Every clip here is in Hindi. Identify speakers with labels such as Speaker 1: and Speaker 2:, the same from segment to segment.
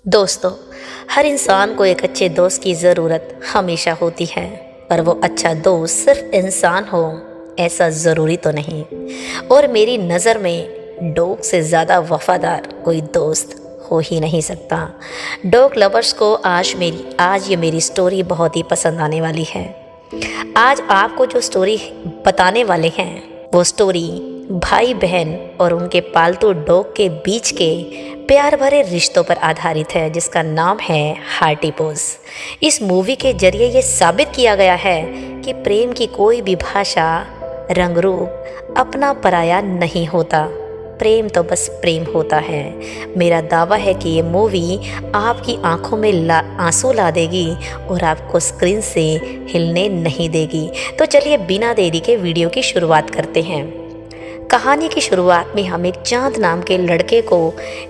Speaker 1: दोस्तों, हर इंसान को एक अच्छे दोस्त की ज़रूरत हमेशा होती है, पर वो अच्छा दोस्त सिर्फ इंसान हो ऐसा ज़रूरी तो नहीं। और मेरी नज़र में डॉग से ज़्यादा वफ़ादार कोई दोस्त हो ही नहीं सकता। डॉग लवर्स को आज ये मेरी स्टोरी बहुत ही पसंद आने वाली है। आज आपको जो स्टोरी बताने वाले हैं वो स्टोरी भाई बहन और उनके पालतू डॉग के बीच के प्यार भरे रिश्तों पर आधारित है, जिसका नाम है हार्टीपोस। इस मूवी के जरिए ये साबित किया गया है कि प्रेम की कोई भी भाषा, रंग रूप अपना पराया नहीं होता। प्रेम तो बस प्रेम होता है। मेरा दावा है कि ये मूवी आपकी आंखों में आंसू ला देगी और आपको स्क्रीन से हिलने नहीं देगी। तो चलिए बिना देरी के वीडियो की शुरुआत करते हैं। कहानी की शुरुआत में हम एक चांद नाम के लड़के को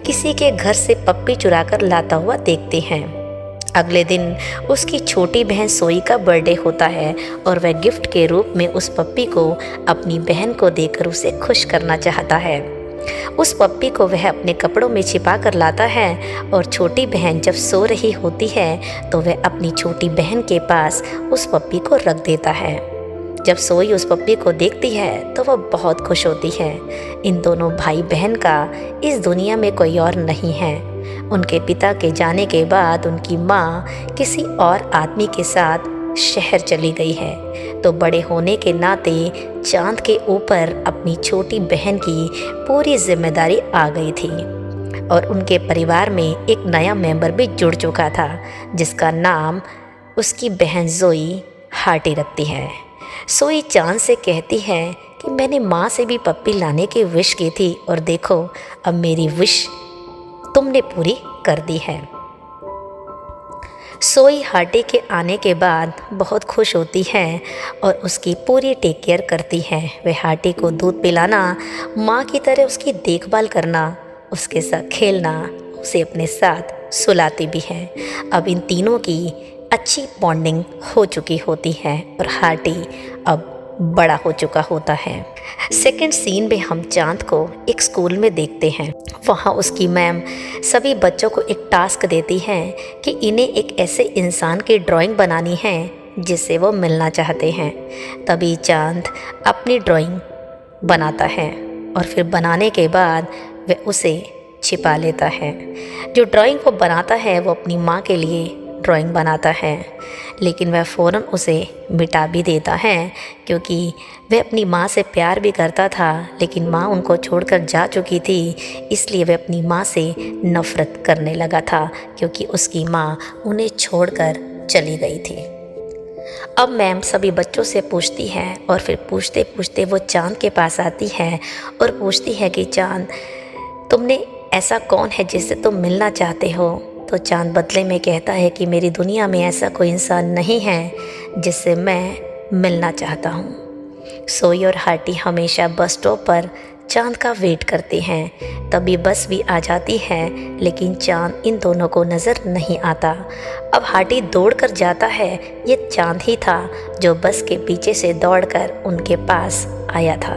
Speaker 1: किसी के घर से पप्पी चुरा कर लाता हुआ देखते हैं। अगले दिन उसकी छोटी बहन सोई का बर्थडे होता है और वह गिफ्ट के रूप में उस पप्पी को अपनी बहन को देकर उसे खुश करना चाहता है। उस पप्पी को वह अपने कपड़ों में छिपा कर लाता है और छोटी बहन जब सो रही होती है तो वह अपनी छोटी बहन के पास उस पप्पी को रख देता है। जब सोई उस पप्पी को देखती है तो वह बहुत खुश होती है। इन दोनों भाई बहन का इस दुनिया में कोई और नहीं है। उनके पिता के जाने के बाद उनकी माँ किसी और आदमी के साथ शहर चली गई है, तो बड़े होने के नाते चांद के ऊपर अपनी छोटी बहन की पूरी जिम्मेदारी आ गई थी। और उनके परिवार में एक नया मेंबर भी जुड़ चुका था, जिसका नाम उसकी बहन जोई हार्टी रखती है। सोई चांद से कहती है कि मैंने माँ से भी पप्पी लाने की विश की थी और देखो अब मेरी विश तुमने पूरी कर दी है। सोई हार्टी के आने के बाद बहुत खुश होती है और उसकी पूरी टेक केयर करती है। वह हार्टी को दूध पिलाना, माँ की तरह उसकी देखभाल करना, उसके साथ खेलना, उसे अपने साथ सुलाती भी है। अब इन तीनों की अच्छी बॉन्डिंग हो चुकी होती है और हार्टी अब बड़ा हो चुका होता है। सेकंड सीन में हम चांद को एक स्कूल में देखते हैं। वहाँ उसकी मैम सभी बच्चों को एक टास्क देती हैं कि इन्हें एक ऐसे इंसान की ड्राइंग बनानी है जिससे वो मिलना चाहते हैं। तभी चांद अपनी ड्राइंग बनाता है और फिर बनाने के बाद वह उसे छिपा लेता है। जो ड्राइंग वो बनाता है वो अपनी माँ के लिए ड्राइंग बनाता है, लेकिन वह फ़ौरन उसे मिटा भी देता है क्योंकि वह अपनी माँ से प्यार भी करता था, लेकिन माँ उनको छोड़कर जा चुकी थी। इसलिए वह अपनी माँ से नफ़रत करने लगा था क्योंकि उसकी माँ उन्हें छोड़कर चली गई थी। अब मैम सभी बच्चों से पूछती है और फिर पूछते पूछते वो चांद के पास आती है और पूछती है कि चांद, तुमने ऐसा कौन है जिससे तुम मिलना चाहते हो? तो चांद बदले में कहता है कि मेरी दुनिया में ऐसा कोई इंसान नहीं है जिससे मैं मिलना चाहता हूँ। सोई और हार्टी हमेशा बस स्टॉप पर चांद का वेट करते हैं। तभी बस भी आ जाती है, लेकिन चांद इन दोनों को नज़र नहीं आता। अब हार्टी दौड़कर जाता है। ये चांद ही था जो बस के पीछे से दौड़कर उनके पास आया था।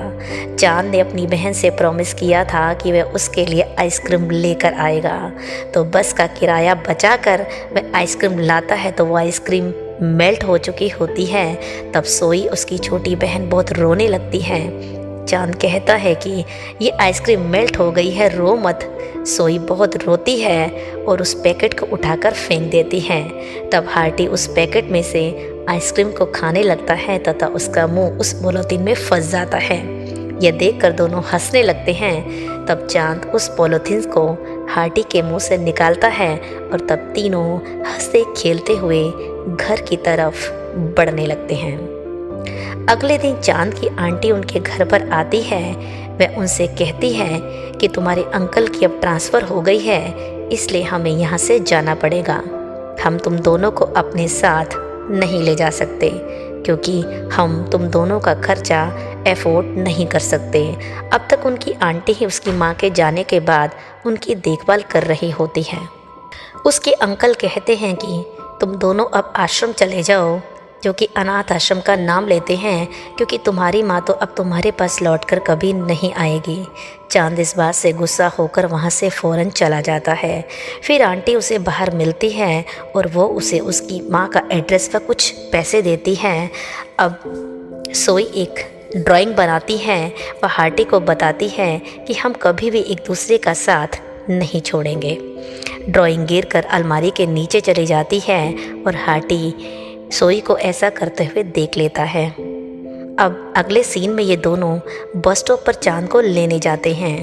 Speaker 1: चांद ने अपनी बहन से प्रॉमिस किया था कि वह उसके लिए आइसक्रीम लेकर आएगा, तो बस का किराया बचाकर वह आइसक्रीम लाता है तो वो आइसक्रीम मेल्ट हो चुकी होती है। तब सोई उसकी छोटी बहन बहुत रोने लगती है। चांद कहता है कि ये आइसक्रीम मेल्ट हो गई है, रो मत। सोई बहुत रोती है और उस पैकेट को उठाकर फेंक देती है। तब हार्टी उस पैकेट में से आइसक्रीम को खाने लगता है तथा उसका मुंह उस पॉलीथीन में फंस जाता है। यह देखकर दोनों हंसने लगते हैं। तब चांद उस पॉलीथीन को हार्टी के मुंह से निकालता है और तब तीनों हंसते खेलते हुए घर की तरफ बढ़ने लगते हैं। अगले दिन चांद की आंटी उनके घर पर आती है। वह उनसे कहती है कि तुम्हारे अंकल की अब ट्रांसफ़र हो गई है, इसलिए हमें यहाँ से जाना पड़ेगा। हम तुम दोनों को अपने साथ नहीं ले जा सकते क्योंकि हम तुम दोनों का खर्चा एफोर्ड नहीं कर सकते। अब तक उनकी आंटी ही उसकी माँ के जाने के बाद उनकी देखभाल कर रही होती है। उसके अंकल कहते हैं कि तुम दोनों अब आश्रम चले जाओ। जो कि अनाथ आश्रम का नाम लेते हैं, क्योंकि तुम्हारी माँ तो अब तुम्हारे पास लौटकर कभी नहीं आएगी। चांद इस बात से गुस्सा होकर वहाँ से फ़ौरन चला जाता है। फिर आंटी उसे बाहर मिलती है और वो उसे उसकी माँ का एड्रेस पर कुछ पैसे देती हैं। अब सोई एक ड्राइंग बनाती हैं। वह हार्टी को बताती है कि हम कभी भी एक दूसरे का साथ नहीं छोड़ेंगे। ड्राइंग गिर कर अलमारी के नीचे चली जाती है और हार्टी सोई को ऐसा करते हुए देख लेता है। अब अगले सीन में ये दोनों बस स्टॉप पर चांद को लेने जाते हैं।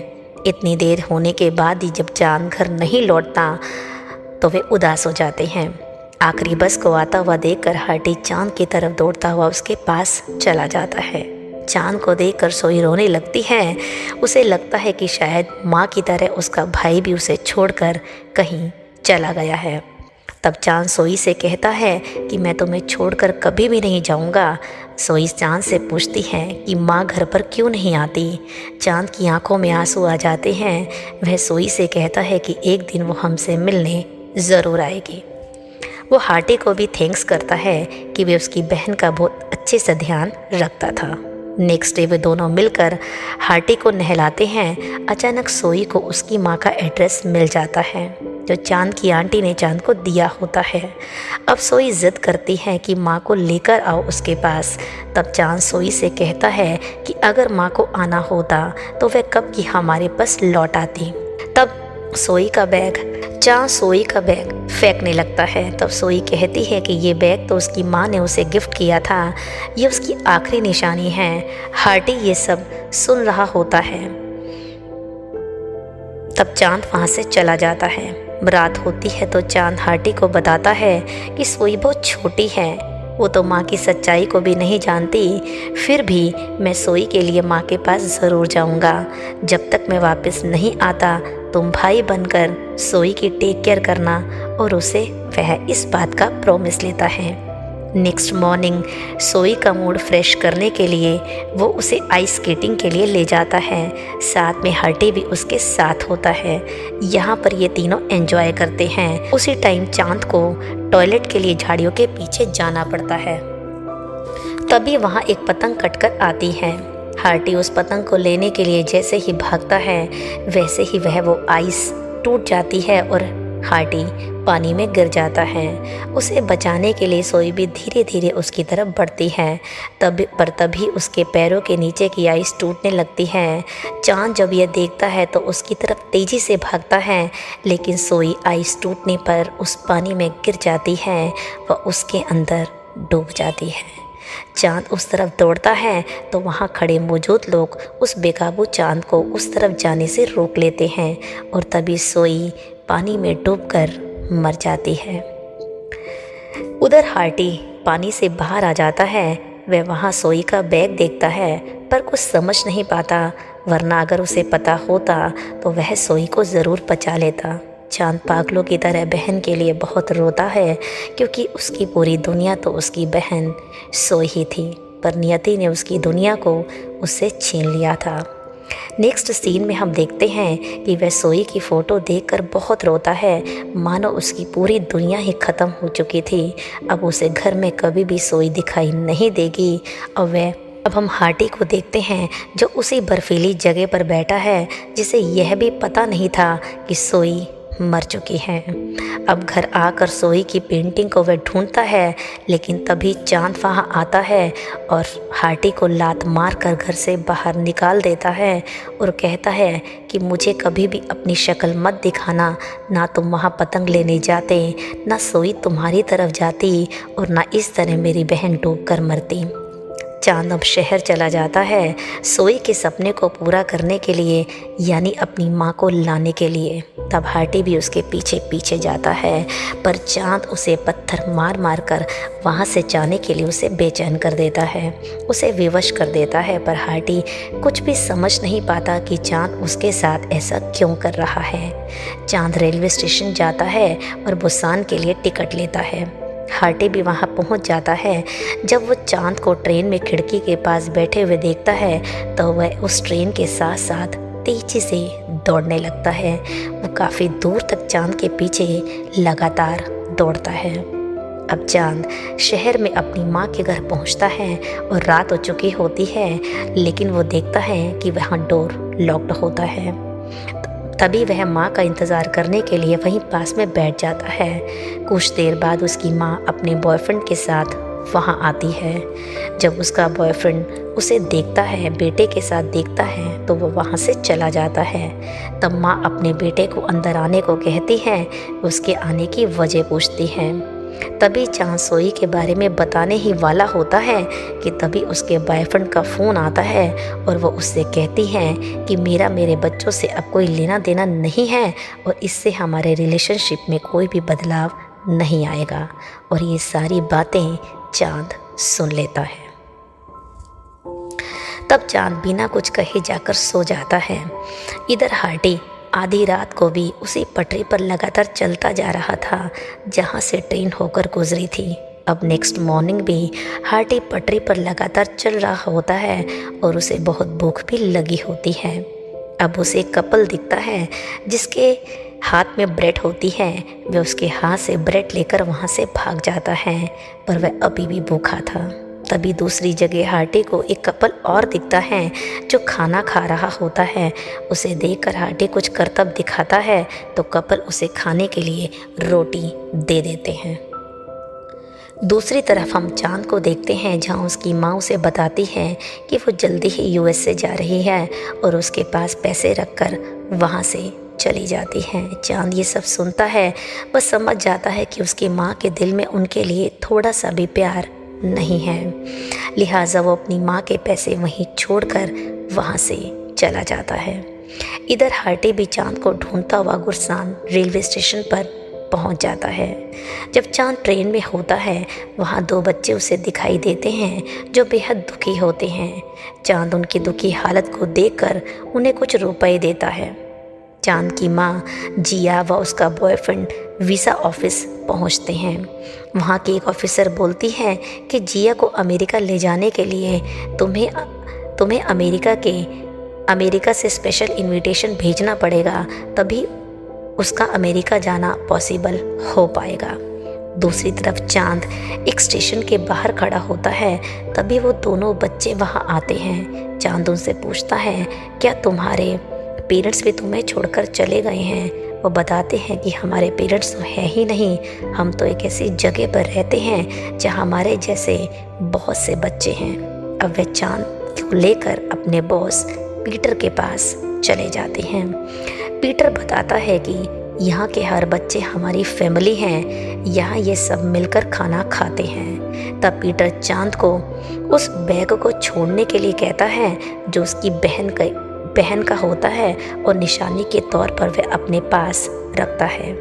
Speaker 1: इतनी देर होने के बाद ही जब चांद घर नहीं लौटता तो वे उदास हो जाते हैं। आखिरी बस को आता हुआ देखकर हार्टी चांद की तरफ दौड़ता हुआ उसके पास चला जाता है। चांद को देखकर सोई रोने लगती है। उसे लगता है कि शायद माँ की तरह उसका भाई भी उसे छोड़कर कहीं चला गया है। तब चांद सोई से कहता है कि मैं तुम्हें छोड़कर कभी भी नहीं जाऊंगा। सोई चांद से पूछती है कि माँ घर पर क्यों नहीं आती। चांद की आंखों में आंसू आ जाते हैं। वह सोई से कहता है कि एक दिन वो हमसे मिलने ज़रूर आएगी। वो हार्टी को भी थैंक्स करता है कि वे उसकी बहन का बहुत अच्छे से ध्यान रखता था। नेक्स्ट डे वे दोनों मिलकर हार्टी को नहलाते हैं। अचानक सोई को उसकी माँ का एड्रेस मिल जाता है जो चांद की आंटी ने चांद को दिया होता है। अब सोई जिद करती है कि माँ को लेकर आओ उसके पास। तब चांद सोई से कहता है कि अगर माँ को आना होता तो वह कब की हमारे पास लौट आती। तब चांद सोई का बैग फेंकने लगता है। तब सोई कहती है कि ये बैग तो उसकी माँ ने उसे गिफ्ट किया था, ये उसकी आखिरी निशानी है। हार्टी ये सब सुन रहा होता है। तब चांद वहाँ से चला जाता है। रात होती है तो चांद हार्टी को बताता है कि सोई बहुत छोटी है, वो तो माँ की सच्चाई को भी नहीं जानती। फिर भी मैं सोई के लिए माँ के पास ज़रूर जाऊँगा। जब तक मैं वापस नहीं आता तुम भाई बनकर सोई की टेक केयर करना। और उसे वह इस बात का प्रॉमिस लेता है। नेक्स्ट मॉर्निंग सोई का मूड फ्रेश करने के लिए वो उसे आइस स्केटिंग के लिए ले जाता है। साथ में हार्टी भी उसके साथ होता है। यहाँ पर ये तीनों एंजॉय करते हैं। उसी टाइम चांद को टॉयलेट के लिए झाड़ियों के पीछे जाना पड़ता है। तभी वहाँ एक पतंग कटकर आती है। हार्टी उस पतंग को लेने के लिए जैसे ही भागता है वैसे ही वो आइस टूट जाती है और हार्टी पानी में गिर जाता है। उसे बचाने के लिए सोई भी धीरे धीरे उसकी तरफ बढ़ती है। तभी उसके पैरों के नीचे की आइस टूटने लगती है। चांद जब यह देखता है तो उसकी तरफ तेज़ी से भागता है, लेकिन सोई आइस टूटने पर उस पानी में गिर जाती है व उसके अंदर डूब जाती है। चांद उस तरफ दौड़ता है तो वहाँ खड़े मौजूद लोग उस बेकाबू चांद को उस तरफ जाने से रोक लेते हैं और तभी सोई पानी में डूबकर मर जाती है। उधर हार्टी पानी से बाहर आ जाता है। वह वहाँ सोई का बैग देखता है पर कुछ समझ नहीं पाता, वरना अगर उसे पता होता तो वह सोई को ज़रूर बचा लेता। चांद पागलों की तरह बहन के लिए बहुत रोता है, क्योंकि उसकी पूरी दुनिया तो उसकी बहन सोई ही थी, पर नियति ने उसकी दुनिया को उससे छीन लिया था। नेक्स्ट सीन में हम देखते हैं कि वह सोई की फ़ोटो देखकर बहुत रोता है, मानो उसकी पूरी दुनिया ही ख़त्म हो चुकी थी। अब उसे घर में कभी भी सोई दिखाई नहीं देगी। अब हम हार्टी को देखते हैं जो उसी बर्फीली जगह पर बैठा है जिसे यह भी पता नहीं था कि सोई मर चुकी है। अब घर आकर सोई की पेंटिंग को वह ढूंढता है, लेकिन तभी चांद वहाँ आता है और हार्टी को लात मार कर घर से बाहर निकाल देता है और कहता है कि मुझे कभी भी अपनी शक्ल मत दिखाना, ना तुम वहाँ पतंग लेने जाते, ना सोई तुम्हारी तरफ जाती और ना इस तरह मेरी बहन डूब कर मरती। चांद अब शहर चला जाता है सोई के सपने को पूरा करने के लिए, यानी अपनी माँ को लाने के लिए। तब हार्टी भी उसके पीछे पीछे जाता है, पर चांद उसे पत्थर मार मार कर वहाँ से जाने के लिए उसे बेचैन कर देता है, उसे विवश कर देता है। पर हार्टी कुछ भी समझ नहीं पाता कि चांद उसके साथ ऐसा क्यों कर रहा है। चांद रेलवे स्टेशन जाता है और बुसान के लिए टिकट लेता है। हार्टी भी वहाँ पहुँच जाता है। जब वो चांद को ट्रेन में खिड़की के पास बैठे हुए देखता है तो वह उस ट्रेन के साथ साथ तेजी से दौड़ने लगता है। वो काफ़ी दूर तक चांद के पीछे लगातार दौड़ता है। अब चांद शहर में अपनी माँ के घर पहुँचता है और रात हो चुकी होती है, लेकिन वो देखता है कि वहाँ डोर लॉक्ड होता है। तभी वह माँ का इंतज़ार करने के लिए वहीं पास में बैठ जाता है। कुछ देर बाद उसकी माँ अपने बॉयफ्रेंड के साथ वहाँ आती है। जब उसका बॉयफ्रेंड उसे देखता है, बेटे के साथ देखता है, तो वो वहाँ से चला जाता है। तब माँ अपने बेटे को अंदर आने को कहती है, उसके आने की वजह पूछती है। तभी चांद सोई के बारे में बताने ही वाला होता है कि तभी उसके बॉयफ्रेंड का फ़ोन आता है और वो उससे कहती है कि मेरा मेरे बच्चों से अब कोई लेना देना नहीं है और इससे हमारे रिलेशनशिप में कोई भी बदलाव नहीं आएगा। और ये सारी बातें चांद सुन लेता है। तब चांद बिना कुछ कहे जाकर सो जाता है। इधर हार्टी आधी रात को भी उसी पटरी पर लगातार चलता जा रहा था जहाँ से ट्रेन होकर गुजरी थी। अब नेक्स्ट मॉर्निंग भी हार्टी पटरी पर लगातार चल रहा होता है और उसे बहुत भूख भी लगी होती है। अब उसे एक कपल दिखता है जिसके हाथ में ब्रेड होती है। वह उसके हाथ से ब्रेड लेकर वहाँ से भाग जाता है, पर वह अभी भी भूखा था। तभी दूसरी जगह हार्टी को एक कपल और दिखता है जो खाना खा रहा होता है। उसे देखकर हार्टी कुछ करतब दिखाता है तो कपल उसे खाने के लिए रोटी दे देते हैं। दूसरी तरफ हम चांद को देखते हैं जहां उसकी माँ उसे बताती है कि वो जल्दी ही यूएस से जा रही है और उसके पास पैसे रखकर वहां से चली जाती है। चांद ये सब सुनता है, बस समझ जाता है कि उसकी माँ के दिल में उनके लिए थोड़ा सा भी प्यार नहीं है, लिहाजा वो अपनी माँ के पैसे वहीं छोड़कर वहाँ से चला जाता है। इधर हार्टी भी चांद को ढूंढता हुआ गुरसान रेलवे स्टेशन पर पहुँच जाता है। जब चांद ट्रेन में होता है, वहाँ दो बच्चे उसे दिखाई देते हैं जो बेहद दुखी होते हैं। चांद उनकी दुखी हालत को देखकर उन्हें कुछ रुपए देता है। चांद की माँ जिया व उसका बॉयफ्रेंड वीज़ा ऑफिस पहुंचते हैं। वहाँ की एक ऑफिसर बोलती है कि जिया को अमेरिका ले जाने के लिए तुम्हें अमेरिका से स्पेशल इनविटेशन भेजना पड़ेगा, तभी उसका अमेरिका जाना पॉसिबल हो पाएगा। दूसरी तरफ चांद एक स्टेशन के बाहर खड़ा होता है। तभी वो दोनों बच्चे वहाँ आते हैं। चांद उनसे पूछता है, क्या तुम्हारे पेरेंट्स भी तुम्हें छोड़कर चले गए हैं? वो बताते हैं कि हमारे पेरेंट्स तो है ही नहीं, हम तो एक ऐसी जगह पर रहते हैं जहाँ हमारे जैसे बहुत से बच्चे हैं। अब वे चांद को लेकर अपने बॉस पीटर के पास चले जाते हैं। पीटर बताता है कि यहाँ के हर बच्चे हमारी फैमिली हैं, यहाँ ये सब मिलकर खाना खाते हैं। तब पीटर चांद को उस बैग को छोड़ने के लिए कहता है जो उसकी बहन का होता है और निशानी के तौर पर वह अपने पास रखता है,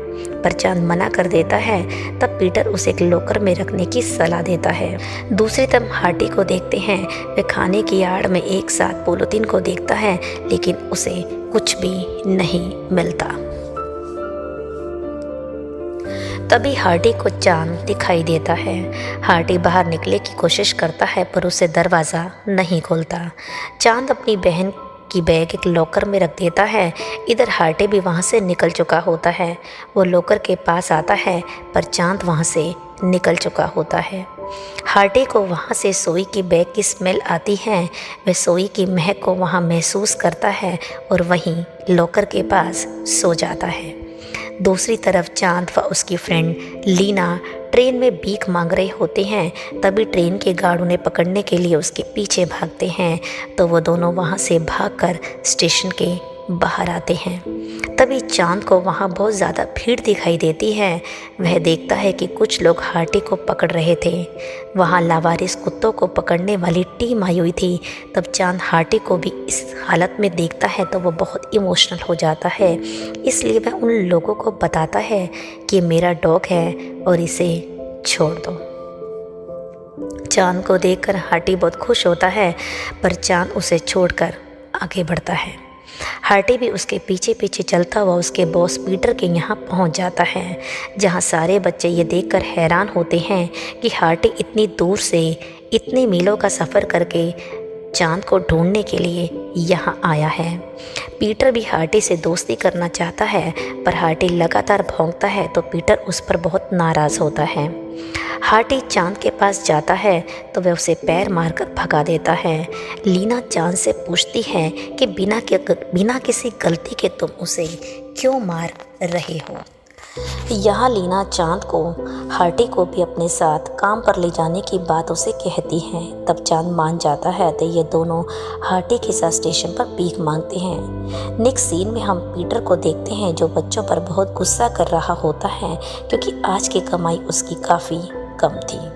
Speaker 1: पर चांद मना कर देता है। तब पीटर उसे एक लॉकर में रखने की सलाह देता है। दूसरी तरफ हार्टी को देखते हैं, वह खाने की आड़ में एक साथ पोलोथीन को देखता है, लेकिन उसे कुछ भी नहीं मिलता। तभी हार्टी को चांद दिखाई देता है। हार्टी बाहर निकलने की कोशिश करता है, पर उसे दरवाज़ा नहीं खुलता। चांद अपनी बहन की बैग एक लॉकर में रख देता है। इधर हार्टी भी वहाँ से निकल चुका होता है। वो लॉकर के पास आता है, पर चांद वहाँ से निकल चुका होता है। हार्टी को वहाँ से सोई की बैग की स्मेल आती है। वह सोई की महक को वहाँ महसूस करता है और वहीं लॉकर के पास सो जाता है। दूसरी तरफ चांद व उसकी फ्रेंड लीना ट्रेन में भीख मांग रहे होते हैं। तभी ट्रेन के गार्ड उन्हें पकड़ने के लिए उसके पीछे भागते हैं, तो वो दोनों वहाँ से भागकर स्टेशन के बाहर आते हैं। तभी चांद को वहाँ बहुत ज़्यादा भीड़ दिखाई देती है। वह देखता है कि कुछ लोग हार्टी को पकड़ रहे थे। वहाँ लावारिस कुत्तों को पकड़ने वाली टीम आई हुई थी। तब चांद हार्टी को भी इस हालत में देखता है तो वो बहुत इमोशनल हो जाता है। इसलिए वह उन लोगों को बताता है कि मेरा डॉग है और इसे छोड़ दो। चांद को देखकर हार्टी बहुत खुश होता है, पर चांद उसे छोड़कर आगे बढ़ता है। हार्टी भी उसके पीछे पीछे चलता हुआ उसके बॉस पीटर के यहाँ पहुँच जाता है, जहाँ सारे बच्चे ये देखकर हैरान होते हैं कि हार्टी इतनी दूर से इतने मीलों का सफ़र करके चांद को ढूंढने के लिए यहाँ आया है। पीटर भी हार्टी से दोस्ती करना चाहता है, पर हार्टी लगातार भौंकता है तो पीटर उस पर बहुत नाराज़ होता है। हार्टी चांद के पास जाता है तो वह उसे पैर मारकर भगा देता है। लीना चांद से पूछती है कि बिना किसी गलती के तुम उसे क्यों मार रहे हो। यहाँ लीना चांद को हार्टी को भी अपने साथ काम पर ले जाने की बात उसे कहती है। तब चांद मान जाता है तो ये दोनों हार्टी के साथ स्टेशन पर भीख मांगते हैं। नेक्स्ट सीन में हम पीटर को देखते हैं जो बच्चों पर बहुत गुस्सा कर रहा होता है क्योंकि आज की कमाई उसकी काफ़ी कम थी।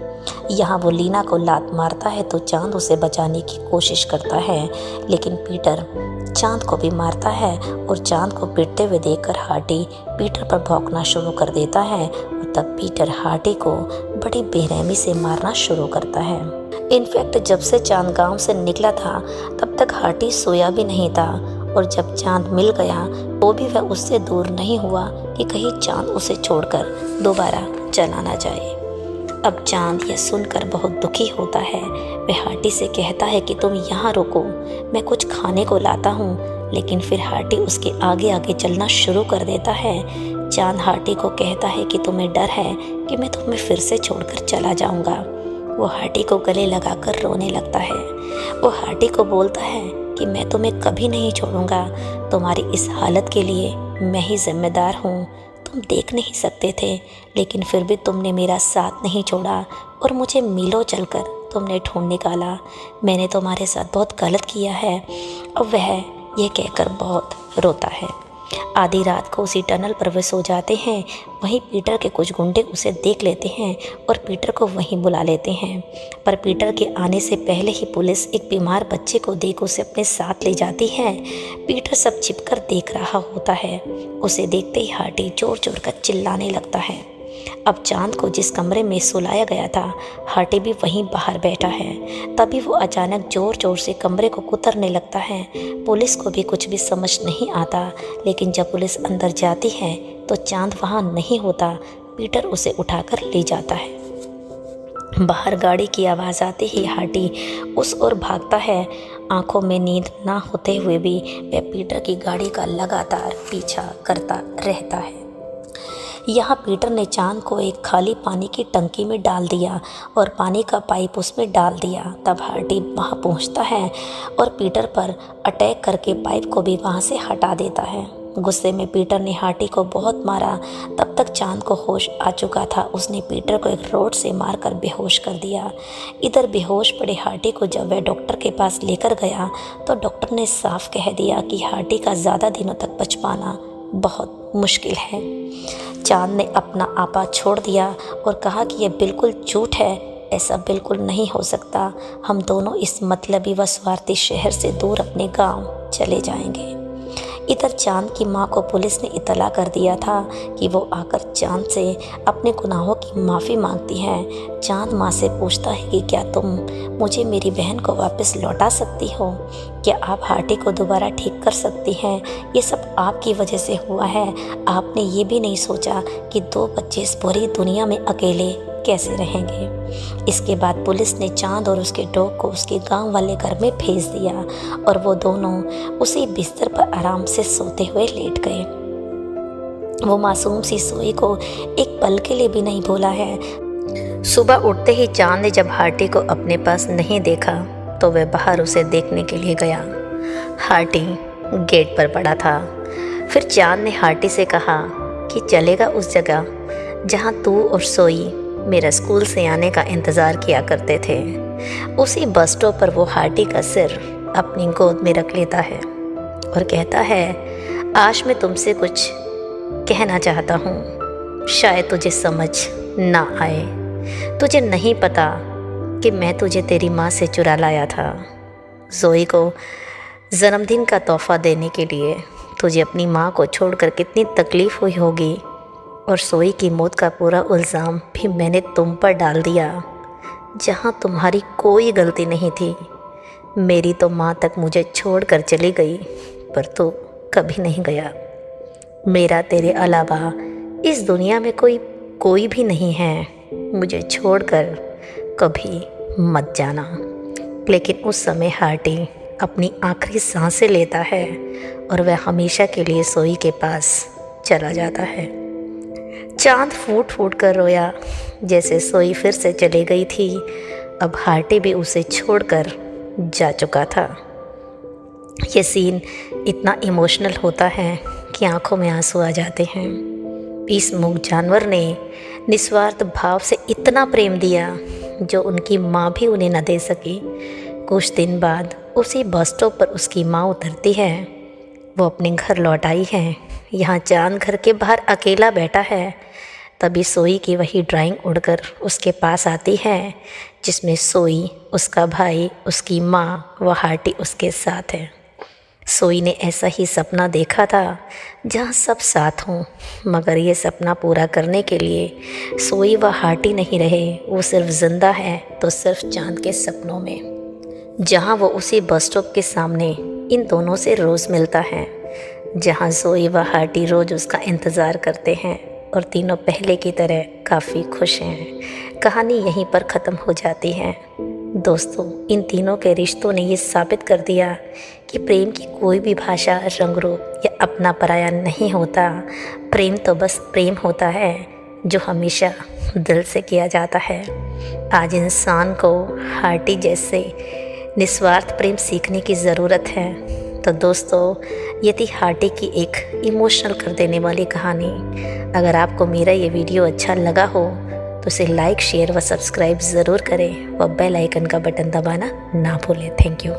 Speaker 1: यहाँ वो लीना को लात मारता है तो चांद उसे बचाने की कोशिश करता है, लेकिन पीटर चांद को भी मारता है और चांद को पिटते हुए देखकर हार्टी पीटर पर भौंकना शुरू कर देता है और तब पीटर हार्टी को बड़ी बेरहमी से मारना शुरू करता है। इनफैक्ट जब से चांद गांव से निकला था तब तक हार्टी सोया भी नहीं था और जब चांद मिल गया तो भी वह उससे दूर नहीं हुआ कि कहीं चांद उसे छोड़कर दोबारा चला ना जाए। अब चांद यह सुनकर बहुत दुखी होता है। वह हार्टी से कहता है कि तुम यहाँ रुको, मैं कुछ खाने को लाता हूँ, लेकिन फिर हार्टी उसके आगे आगे चलना शुरू कर देता है। चांद हार्टी को कहता है कि तुम्हें डर है कि मैं तुम्हें फिर से छोड़कर चला जाऊँगा। वो हार्टी को गले लगाकर रोने लगता है। वो हार्टी को बोलता है कि मैं तुम्हें कभी नहीं छोड़ूंगा, तुम्हारी इस हालत के लिए मैं ही जिम्मेदार हूँ। तुम देख नहीं सकते थे, लेकिन फिर भी तुमने मेरा साथ नहीं छोड़ा और मुझे मीलों चलकर तुमने ढूंढ निकाला। मैंने तुम्हारे साथ बहुत गलत किया है। अब वह यह कहकर बहुत रोता है। आधी रात को उसी टनल पर वे सो जाते हैं। वहीं पीटर के कुछ गुंडे उसे देख लेते हैं और पीटर को वहीं बुला लेते हैं, पर पीटर के आने से पहले ही पुलिस एक बीमार बच्चे को देख उसे अपने साथ ले जाती है। पीटर सब छिपकर देख रहा होता है। उसे देखते ही हार्टी जोर जोर कर चिल्लाने लगता है। अब चांद को जिस कमरे में सुलाया गया था, हार्टी भी वहीं बाहर बैठा है। तभी वो अचानक जोर जोर से कमरे को कुतरने लगता है। पुलिस को भी कुछ भी समझ नहीं आता, लेकिन जब पुलिस अंदर जाती है तो चांद वहाँ नहीं होता। पीटर उसे उठाकर ले जाता है। बाहर गाड़ी की आवाज़ आते ही हार्टी उस ओर भागता है। आंखों में नींद ना होते हुए भी वह पीटर की गाड़ी का लगातार पीछा करता रहता है। यहाँ पीटर ने चांद को एक खाली पानी की टंकी में डाल दिया और पानी का पाइप उसमें डाल दिया। तब हार्टी वहाँ पहुँचता है और पीटर पर अटैक करके पाइप को भी वहाँ से हटा देता है। गुस्से में पीटर ने हार्टी को बहुत मारा। तब तक चांद को होश आ चुका था। उसने पीटर को एक रॉड से मारकर बेहोश कर दिया। इधर बेहोश पड़े हार्टी को जब वह डॉक्टर के पास लेकर गया तो डॉक्टर ने साफ कह दिया कि हार्टी का ज़्यादा दिनों तक बच पाना बहुत मुश्किल है। चांद ने अपना आपा छोड़ दिया और कहा कि यह बिल्कुल झूठ है, ऐसा बिल्कुल नहीं हो सकता। हम दोनों इस मतलबी व स्वार्थी शहर से दूर अपने गांव चले जाएंगे। इधर चांद की माँ को पुलिस ने इतला कर दिया था कि वो आकर चांद से अपने गुनाहों की माफ़ी मांगती है। चांद माँ से पूछता है कि क्या तुम मुझे मेरी बहन को वापस लौटा सकती हो? क्या आप हार्टी को दोबारा ठीक कर सकती हैं? ये सब आपकी वजह से हुआ है। आपने ये भी नहीं सोचा कि 2 बच्चे इस पूरी दुनिया में अकेले कैसे रहेंगे। इसके बाद पुलिस ने चांद और उसके डॉग को उसके गांव वाले घर में भेज दिया और वो दोनों उसी बिस्तर पर आराम से सोते हुए लेट गए। वो मासूम सी सोई को एक पल के लिए भी नहीं भूला है। सुबह उठते ही चांद ने जब हार्टी को अपने पास नहीं देखा तो वह बाहर उसे देखने के लिए गया। हार्टी गेट पर पड़ा था। फिर चांद ने हार्टी से कहा कि चलेगा उस जगह जहाँ तू और सोई मेरा स्कूल से आने का इंतज़ार किया करते थे। उसी बस स्टॉप पर वो हार्टी का सिर अपनी गोद में रख लेता है और कहता है, आज मैं तुमसे कुछ कहना चाहता हूँ। शायद तुझे समझ ना आए। तुझे नहीं पता कि मैं तुझे तेरी माँ से चुरा लाया था। जोई को जन्मदिन का तोहफ़ा देने के लिए तुझे अपनी माँ को छोड़कर कितनी तकलीफ़ हुई होगी, और सोई की मौत का पूरा इल्ज़ाम भी मैंने तुम पर डाल दिया, जहाँ तुम्हारी कोई गलती नहीं थी। मेरी तो माँ तक मुझे छोड़कर चली गई, पर तू कभी नहीं गया। मेरा तेरे अलावा इस दुनिया में कोई भी नहीं है। मुझे छोड़कर कभी मत जाना। लेकिन उस समय हार्टी अपनी आखिरी सांसें लेता है और वह हमेशा के लिए सोई के पास चला जाता है। चांद फूट फूट कर रोया, जैसे सोई फिर से चली गई थी। अब हार्टी भी उसे छोड़कर जा चुका था। ये सीन इतना इमोशनल होता है कि आंखों में आंसू आ जाते हैं। इस मूक जानवर ने निस्वार्थ भाव से इतना प्रेम दिया जो उनकी माँ भी उन्हें न दे सकी। कुछ दिन बाद उसी बस स्टॉप पर उसकी माँ उतरती है। वो अपने घर लौट आई है। यहाँ चांद घर के बाहर अकेला बैठा है। तभी सोई की वही ड्राइंग उड़कर उसके पास आती है, जिसमें सोई, उसका भाई, उसकी माँ व हार्टी उसके साथ है। सोई ने ऐसा ही सपना देखा था जहाँ सब साथ हों, मगर ये सपना पूरा करने के लिए सोई व हार्टी नहीं रहे। वो सिर्फ जिंदा है तो सिर्फ चांद के सपनों में, जहाँ वो उसी बस स्टॉप के सामने इन दोनों से रोज़ मिलता है, जहाँ सोई व हार्टी रोज़ उसका इंतज़ार करते हैं और तीनों पहले की तरह काफ़ी खुश हैं। कहानी यहीं पर ख़त्म हो जाती है। दोस्तों, इन तीनों के रिश्तों ने ये साबित कर दिया कि प्रेम की कोई भी भाषा, रंग रूप या अपना पराया नहीं होता। प्रेम तो बस प्रेम होता है जो हमेशा दिल से किया जाता है। आज इंसान को हार्टी जैसे निस्वार्थ प्रेम सीखने की ज़रूरत है। तो दोस्तों, ये थी हार्टी की एक इमोशनल कर देने वाली कहानी। अगर आपको मेरा ये वीडियो अच्छा लगा हो तो इसे लाइक, शेयर व सब्सक्राइब ज़रूर करें व बेल आइकन का बटन दबाना ना भूलें। Thank you.